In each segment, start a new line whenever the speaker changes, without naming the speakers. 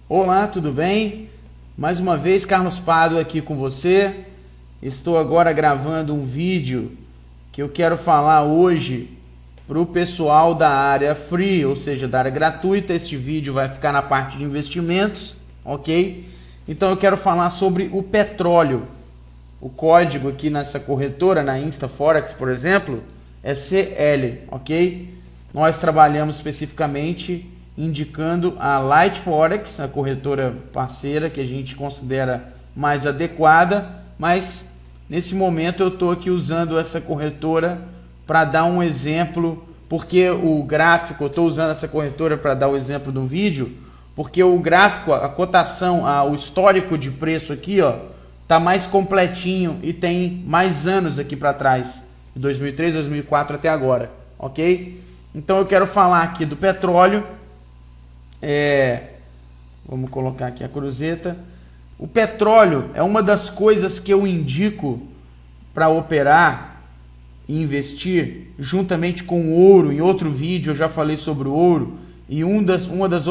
Olá, tudo bem? Mais uma vez, Carlos Pado aqui com você. Estou agora gravando um vídeo que eu quero falar hoje para o pessoal da área free, ou seja, da área gratuita. Este vídeo vai ficar na parte de investimentos, ok? Então eu quero falar sobre o petróleo. O código aqui nessa corretora, na InstaForex, por exemplo, é CL, ok? Nós trabalhamos especificamente indicando a Light Forex, a corretora parceira que a gente considera mais adequada, mas nesse momento eu estou aqui usando essa corretora para dar um exemplo, porque o gráfico, eu estou usando essa corretora para dar o exemplo do vídeo, porque o gráfico, a cotação, o histórico de preço aqui, ó, tá mais completinho e tem mais anos aqui para trás, de 2003, 2004 até agora, ok? Então eu quero falar aqui do petróleo. Vamos colocar aqui a cruzeta. O petróleo é uma das coisas que eu indico para operar e investir, juntamente com o ouro. Em outro vídeo eu já falei sobre o ouro, e dos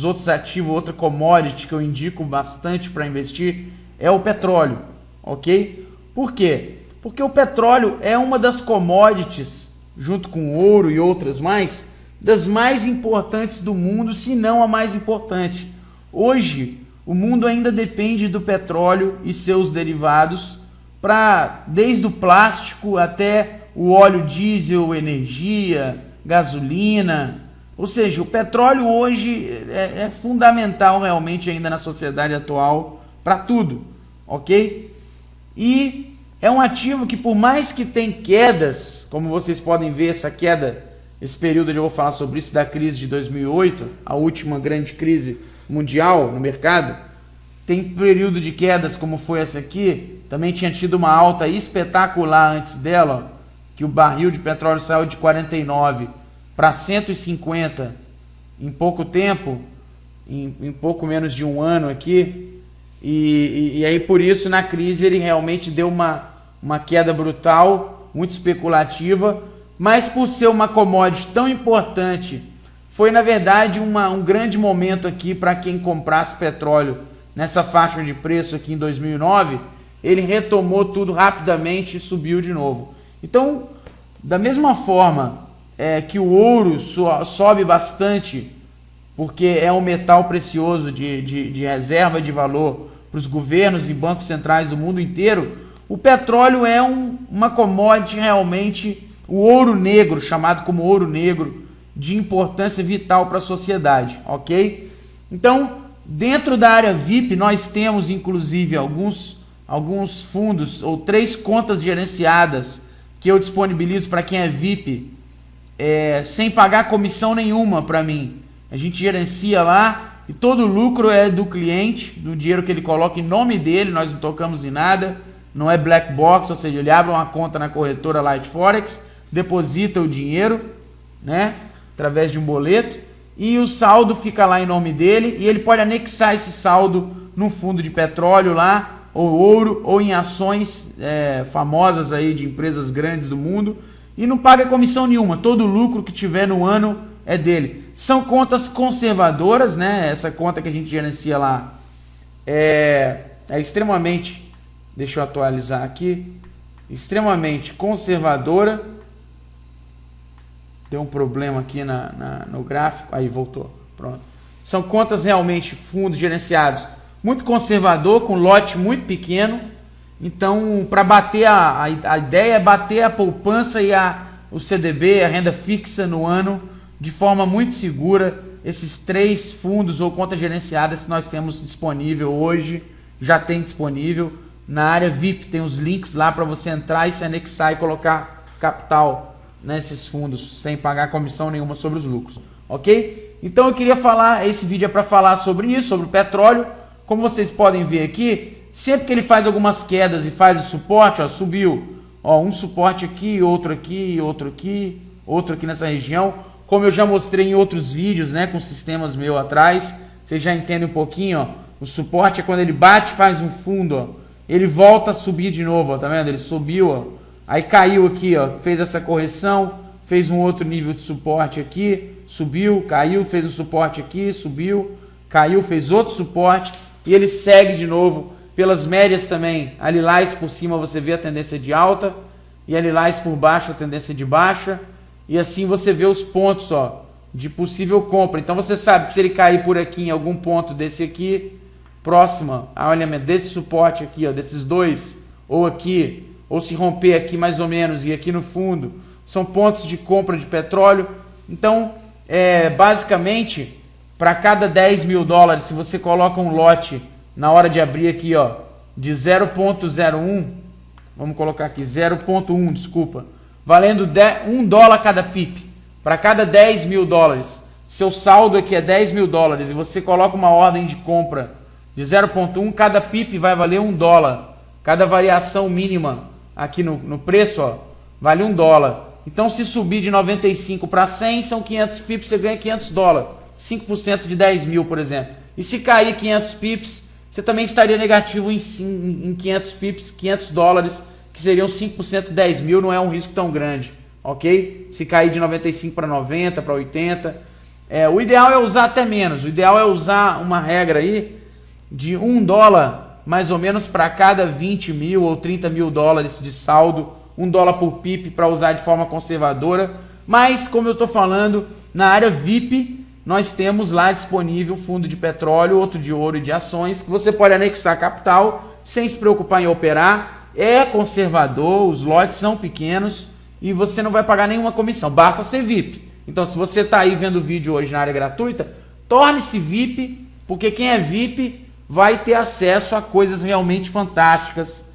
outros ativos, outra commodity que eu indico bastante para investir é o petróleo, ok? Por quê? Porque o petróleo é uma das commodities, junto com o ouro e outras mais, das mais importantes do mundo, se não a mais importante. Hoje, o mundo ainda depende do petróleo e seus derivados, desde o plástico até o óleo diesel, energia, gasolina. Ou seja, o petróleo hoje é fundamental realmente ainda na sociedade atual para tudo, ok? E é um ativo que, por mais que tenha quedas, como vocês podem ver, essa queda, esse período eu vou falar sobre isso, da crise de 2008, a última grande crise mundial no mercado, tem período de quedas como foi essa aqui, também tinha tido uma alta espetacular antes dela, ó, que o barril de petróleo saiu de 49 para 150 em pouco tempo, em pouco menos de um ano aqui, e aí por isso na crise ele realmente deu uma queda brutal, muito especulativa, mas por ser uma commodity tão importante, foi na verdade um grande momento aqui para quem comprasse petróleo nessa faixa de preço aqui em 2009, ele retomou tudo rapidamente e subiu de novo. Então, da mesma forma que o ouro sobe bastante, porque é um metal precioso de reserva de valor para os governos e bancos centrais do mundo inteiro, o petróleo é uma commodity realmente, o ouro negro, chamado como ouro negro, de importância vital para a sociedade, ok? Então, dentro da área VIP, nós temos inclusive alguns fundos ou 3 contas gerenciadas que eu disponibilizo para quem é VIP, sem pagar comissão nenhuma para mim. A gente gerencia lá e todo o lucro é do cliente, do dinheiro que ele coloca em nome dele, nós não tocamos em nada, não é black box, ou seja, ele abre uma conta na corretora Light Forex, deposita o dinheiro, né, através de um boleto, e o saldo fica lá em nome dele, e ele pode anexar esse saldo num fundo de petróleo lá, ou ouro, ou em ações famosas aí de empresas grandes do mundo, e não paga comissão nenhuma, todo o lucro que tiver no ano é dele. São contas conservadoras, né? Essa conta que a gente gerencia lá é extremamente, deixa eu atualizar aqui, extremamente conservadora. Deu um problema aqui no gráfico, aí voltou, pronto. São contas realmente, fundos gerenciados muito conservador, com lote muito pequeno. Então, para bater a ideia é bater a poupança e o CDB, a renda fixa no ano, de forma muito segura. Esses 3 fundos ou contas gerenciadas que nós temos disponível hoje, já tem disponível na área VIP, tem os links lá para você entrar e se anexar e colocar capital nesses fundos, sem pagar comissão nenhuma sobre os lucros, ok? Então eu queria falar, esse vídeo é para falar sobre isso, sobre o petróleo. Como vocês podem ver aqui, sempre que ele faz algumas quedas e faz o suporte, ó, subiu, ó, um suporte aqui, outro aqui, outro aqui, outro aqui nessa região, como eu já mostrei em outros vídeos, né, com sistemas meus atrás, vocês já entendem um pouquinho, ó, o suporte é quando ele bate, faz um fundo, ó, ele volta a subir de novo, ó, tá vendo? Ele subiu, ó, aí caiu aqui, ó, fez essa correção, fez um outro nível de suporte aqui, subiu, caiu, fez um suporte aqui, subiu, caiu, fez outro suporte e ele segue de novo pelas médias também. A lilás por cima você vê a tendência de alta e a lilás por baixo a tendência de baixa, e assim você vê os pontos, ó, de possível compra. Então você sabe que se ele cair por aqui em algum ponto desse aqui, próxima ao alinhamento desse suporte aqui, ó, desses dois, ou aqui, ou se romper aqui mais ou menos e aqui no fundo, são pontos de compra de petróleo. Então, basicamente, para cada 10 mil dólares, se você coloca um lote na hora de abrir aqui, ó, de 0,01, vamos colocar aqui 0,1, desculpa, valendo 1 dólar cada pip, para cada 10 mil dólares, seu saldo aqui é 10 mil dólares e você coloca uma ordem de compra de 0,1, cada pip vai valer 1 dólar, cada variação mínima aqui no preço, ó, vale 1 dólar. Então, se subir de 95 para 100, são 500 pips, você ganha 500 dólares, 5% de 10 mil, por exemplo. E se cair 500 pips, você também estaria negativo em 500 pips, 500 dólares, que seriam 5% de 10 mil, não é um risco tão grande, ok? Se cair de 95 para 90, para 80. O ideal é usar até menos, o ideal é usar uma regra aí de 1 dólar, mais ou menos, para cada 20 mil ou 30 mil dólares de saldo, 1 dólar por pip para usar de forma conservadora. Mas, como eu estou falando, na área VIP, nós temos lá disponível fundo de petróleo, outro de ouro e de ações, que você pode anexar capital sem se preocupar em operar. É conservador, os lotes são pequenos e você não vai pagar nenhuma comissão, basta ser VIP. Então, se você está aí vendo o vídeo hoje na área gratuita, torne-se VIP, porque quem é VIP vai ter acesso a coisas realmente fantásticas,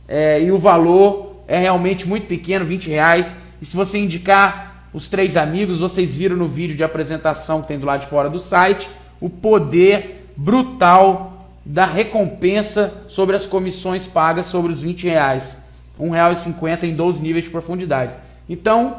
e o valor é realmente muito pequeno, R$20. E se você indicar os 3 amigos, vocês viram no vídeo de apresentação que tem do lado de fora do site, o poder brutal da recompensa sobre as comissões pagas sobre os R$20. R$1,50 em 12 níveis de profundidade. Então,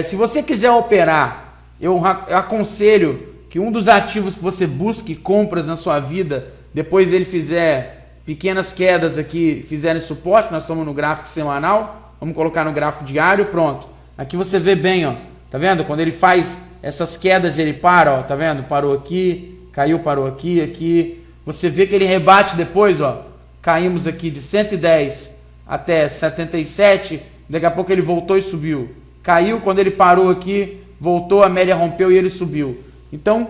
se você quiser operar, eu aconselho que um dos ativos que você busque compras na sua vida, depois ele fizer pequenas quedas aqui, fizerem suporte, nós estamos no gráfico semanal, vamos colocar no gráfico diário, pronto. Aqui você vê bem, ó, tá vendo? Quando ele faz essas quedas, ele para, ó, tá vendo? Parou aqui, caiu, parou aqui, aqui. Você vê que ele rebate depois, ó, caímos aqui de 110 até 77, daqui a pouco ele voltou e subiu. Caiu, quando ele parou aqui, voltou, a média rompeu e ele subiu. Então,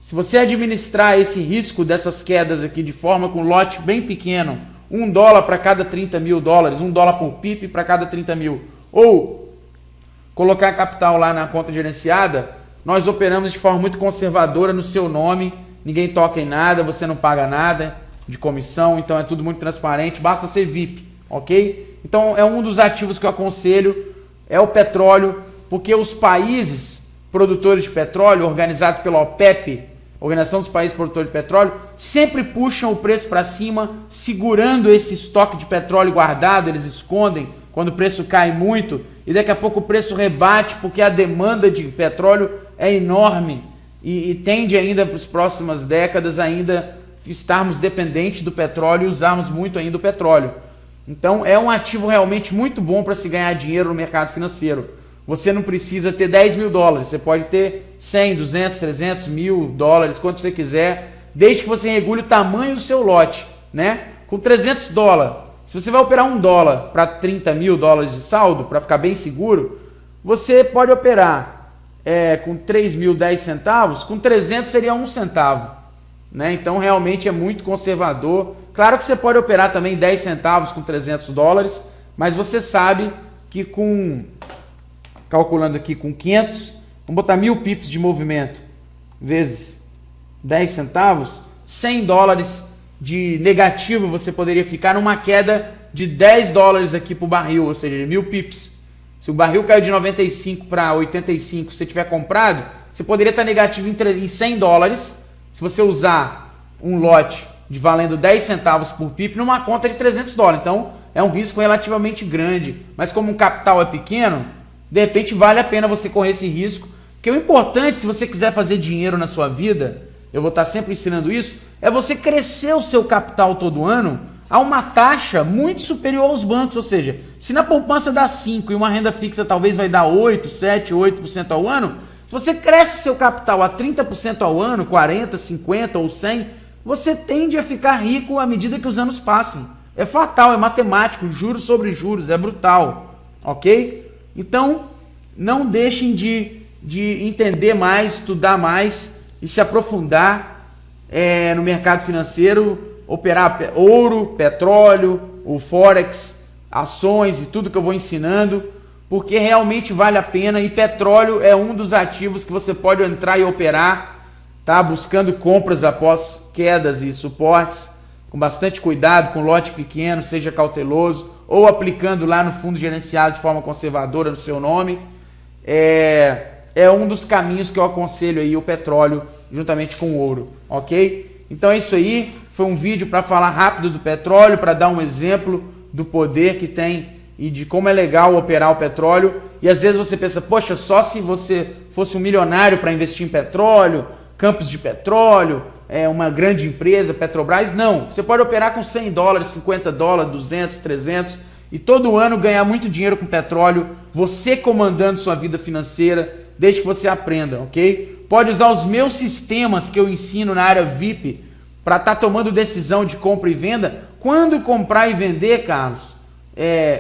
se você administrar esse risco dessas quedas aqui de forma com lote bem pequeno, 1 dólar para cada 30 mil dólares, 1 dólar por pip para cada 30 mil, ou colocar capital lá na conta gerenciada, nós operamos de forma muito conservadora no seu nome, ninguém toca em nada, você não paga nada de comissão, então é tudo muito transparente, basta ser VIP, ok? Então é um dos ativos que eu aconselho, é o petróleo, porque os países produtores de petróleo, organizados pela OPEP, Organização dos Países Produtores de Petróleo, sempre puxam o preço para cima, segurando esse estoque de petróleo guardado, eles escondem quando o preço cai muito, e daqui a pouco o preço rebate, porque a demanda de petróleo é enorme, e tende ainda para as próximas décadas ainda estarmos dependentes do petróleo e usarmos muito ainda o petróleo. Então é um ativo realmente muito bom para se ganhar dinheiro no mercado financeiro. Você não precisa ter 10 mil dólares, você pode ter 100, 200, 300 mil dólares, quanto você quiser, desde que você regule o tamanho do seu lote, né? Com 300 dólares, se você vai operar 1 dólar para 30 mil dólares de saldo, para ficar bem seguro, você pode operar com 3 mil 10 centavos, com 300 seria 1 centavo, né? Então realmente é muito conservador. Claro que você pode operar também 10 centavos com 300 dólares, mas você sabe que calculando aqui com 500, vamos botar 1000 pips de movimento, vezes 10 centavos, 100 dólares de negativo você poderia ficar numa queda de 10 dólares aqui para o barril, ou seja, de 1000 pips. Se o barril caiu de 95 para 85, se você tiver comprado, você poderia estar negativo em 100 dólares, se você usar um lote de valendo 10 centavos por pip numa conta de 300 dólares. Então, é um risco relativamente grande, mas como o capital é pequeno, de repente vale a pena você correr esse risco, porque o importante, se você quiser fazer dinheiro na sua vida, eu vou estar sempre ensinando isso, é você crescer o seu capital todo ano a uma taxa muito superior aos bancos, ou seja, se na poupança dá 5 e uma renda fixa talvez vai dar 8, 7, 8% ao ano, Se você cresce seu capital a 30% ao ano, 40, 50 ou 100, você tende a ficar rico à medida que os anos passam. É fatal, é matemático, juros sobre juros, é brutal, ok? Então, não deixem de entender mais, estudar mais e se aprofundar no mercado financeiro, operar ouro, petróleo, o Forex, ações e tudo que eu vou ensinando, porque realmente vale a pena, e petróleo é um dos ativos que você pode entrar e operar, tá? Buscando compras após quedas e suportes, com bastante cuidado, com lote pequeno, seja cauteloso, ou aplicando lá no fundo gerenciado de forma conservadora no seu nome. É um dos caminhos que eu aconselho aí o petróleo juntamente com o ouro, ok? Então é isso aí, foi um vídeo para falar rápido do petróleo, para dar um exemplo do poder que tem e de como é legal operar o petróleo. E às vezes você pensa, poxa, só se você fosse um milionário para investir em petróleo, campos de petróleo, uma grande empresa, Petrobras. Não, você pode operar com 100 dólares, 50 dólares, 200, 300 e todo ano ganhar muito dinheiro com petróleo, você comandando sua vida financeira, desde que você aprenda, ok? Pode usar os meus sistemas que eu ensino na área VIP para estar tomando decisão de compra e venda. Quando comprar e vender, Carlos,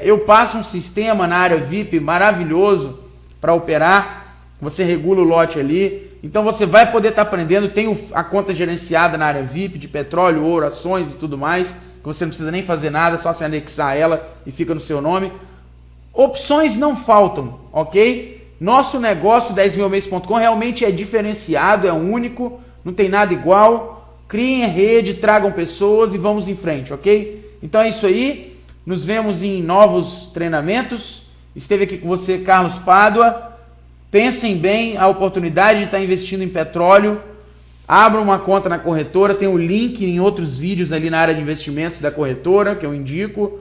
eu passo um sistema na área VIP maravilhoso para operar. Você regula o lote ali. Então você vai poder estar aprendendo. Tem a conta gerenciada na área VIP de petróleo, ouro, ações e tudo mais, que você não precisa nem fazer nada, só se anexar ela e fica no seu nome. Opções não faltam, ok? Nosso negócio 10milmês.com realmente é diferenciado, é único, não tem nada igual. Criem rede, tragam pessoas e vamos em frente, ok? Então é isso aí, nos vemos em novos treinamentos. Esteve aqui com você, Carlos Pádua. Pensem bem a oportunidade de estar investindo em petróleo. Abram uma conta na corretora, tem um link em outros vídeos ali na área de investimentos da corretora, que eu indico.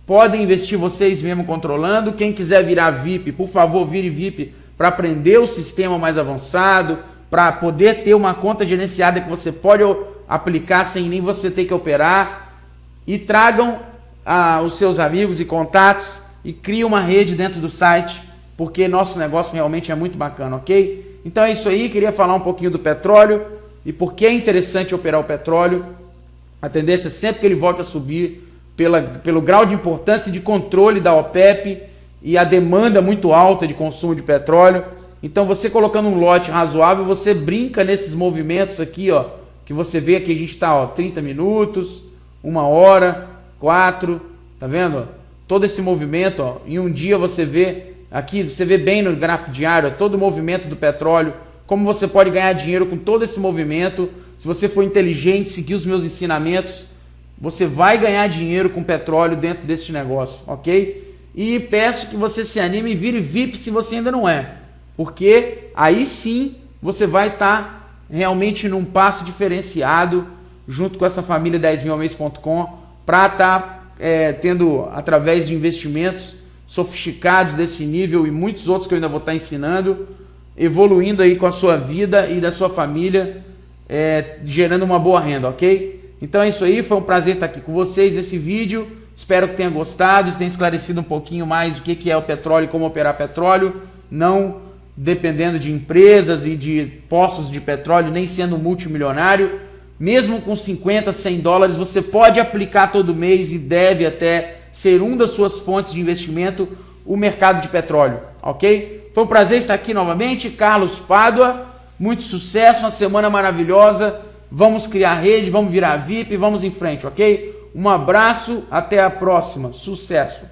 Podem investir vocês mesmo controlando. Quem quiser virar VIP, por favor, vire VIP para aprender o sistema mais avançado, para poder ter uma conta gerenciada que você pode aplicar sem nem você ter que operar. E tragam os seus amigos e contatos e criem uma rede dentro do site, porque nosso negócio realmente é muito bacana, ok? Então é isso aí, queria falar um pouquinho do petróleo e por que é interessante operar o petróleo. A tendência é sempre que ele volte a subir, pelo grau de importância e de controle da OPEP e a demanda muito alta de consumo de petróleo. Então você colocando um lote razoável, você brinca nesses movimentos aqui, ó, que você vê que a gente está 30 minutos, 1 hora, 4, tá vendo? Todo esse movimento, ó, em um dia você vê, aqui você vê bem no gráfico diário, ó, todo o movimento do petróleo, como você pode ganhar dinheiro com todo esse movimento. Se você for inteligente, seguir os meus ensinamentos, você vai ganhar dinheiro com petróleo dentro deste negócio, ok? E peço que você se anime e vire VIP se você ainda não é, porque aí sim você vai estar realmente num passo diferenciado junto com essa família 10milmês.com para estar tendo, através de investimentos sofisticados desse nível e muitos outros que eu ainda vou estar ensinando, evoluindo aí com a sua vida e da sua família, gerando uma boa renda, ok? Então é isso aí, foi um prazer estar aqui com vocês nesse vídeo. Espero que tenha gostado, tenha esclarecido um pouquinho mais o que é o petróleo e como operar petróleo, não dependendo de empresas e de poços de petróleo, nem sendo multimilionário. Mesmo com 50, 100 dólares, você pode aplicar todo mês e deve até ser uma das suas fontes de investimento, o mercado de petróleo, ok? Foi um prazer estar aqui novamente, Carlos Pádua, muito sucesso, uma semana maravilhosa. Vamos criar rede, vamos virar VIP, vamos em frente, ok? Um abraço, até a próxima. Sucesso!